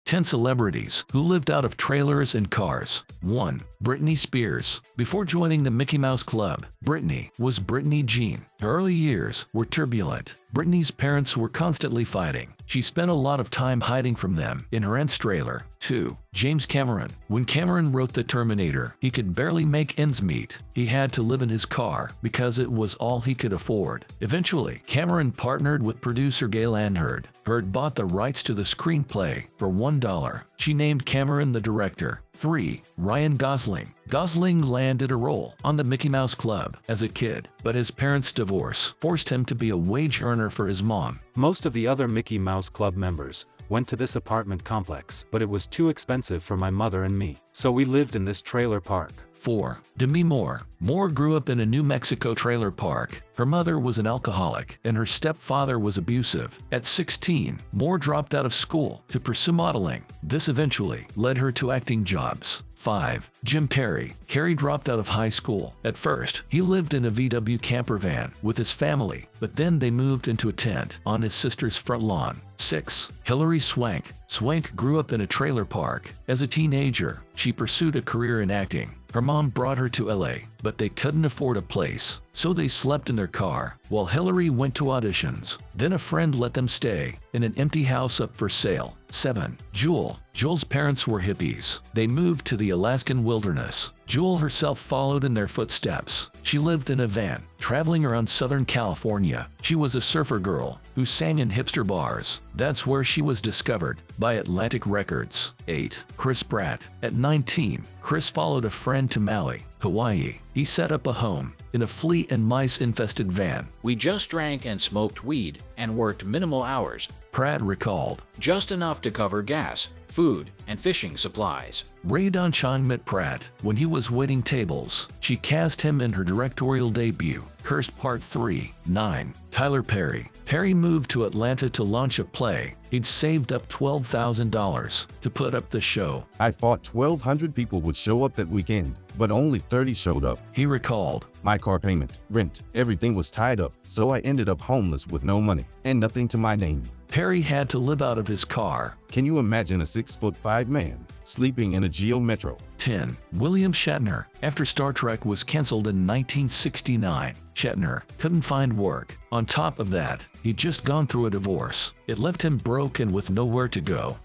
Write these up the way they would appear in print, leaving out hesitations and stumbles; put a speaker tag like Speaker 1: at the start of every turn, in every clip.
Speaker 1: 10 celebrities who lived out of trailers and cars. 1. Britney Spears. Before joining the Mickey Mouse Club, Britney was Britney Jean. Her early years were turbulent. Britney's parents were constantly fighting. She spent a lot of time hiding from them in her aunt's trailer. 2. James Cameron. When Cameron wrote The Terminator, he could barely make ends meet. He had to live in his car because it was all he could afford. Eventually, Cameron partnered with producer Gail Anherd. Herd bought the rights to the screenplay for $1. She named Cameron the director. 3. Ryan Gosling. Gosling landed a role on the Mickey Mouse Club as a kid, but his parents' divorce forced him to be a wage earner for his mom.
Speaker 2: Most of the other Mickey Mouse Club members went to this apartment complex, but it was too expensive for my mother and me, so we lived in this trailer park.
Speaker 1: 4. Demi Moore. Moore grew up in a New Mexico trailer park. Her mother was an alcoholic, and her stepfather was abusive. At 16, Moore dropped out of school to pursue modeling. This eventually led her to acting jobs. 5. Jim Carrey. Carrey dropped out of high school. At first, he lived in a VW camper van with his family, but then they moved into a tent on his sister's front lawn. 6. Hilary Swank. Swank grew up in a trailer park. As a teenager, she pursued a career in acting. Her mom brought her to LA, but they couldn't afford a place, so they slept in their car while Hilary went to auditions. Then a friend let them stay in an empty house up for sale. 7. Jewel. Jewel's parents were hippies. They moved to the Alaskan wilderness. Jewel herself followed in their footsteps. She lived in a van, traveling around Southern California. She was a surfer girl who sang in hipster bars. That's where she was discovered by Atlantic Records. 8. Chris Pratt. At 19, Chris followed a friend to Maui, Hawaii. He set up a home in a flea and mice-infested van.
Speaker 3: We just drank and smoked weed and worked minimal hours.
Speaker 1: Pratt recalled.
Speaker 3: Just enough to cover gas, food, and fishing supplies.
Speaker 1: Rae Dawn Chong met Pratt when he was waiting tables. She cast him in her directorial debut, Cursed Part 3. 9. Tyler Perry. Perry moved to Atlanta to launch a play. He'd saved up $12,000 to put up the show.
Speaker 4: I thought 1,200 people would show up that weekend, but only 30 showed up.
Speaker 1: He recalled.
Speaker 4: My car payment, rent, everything was tied up, so I ended up homeless with no money and nothing to my name.
Speaker 1: Perry had to live out of his car.
Speaker 4: Can you imagine a 6'5" man sleeping in a Geo Metro?
Speaker 1: 10. William Shatner. After Star Trek was canceled in 1969, Shatner couldn't find work. On top of that, he'd just gone through a divorce. It left him broke and with nowhere to go.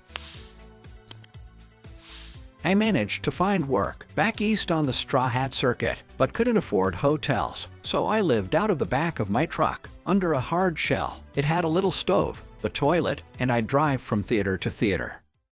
Speaker 5: I managed to find work back east on the Straw Hat Circuit, but couldn't afford hotels. So I lived out of the back of my truck, under a hard shell. It had a little stove, the toilet, and I'd drive from theater to theater.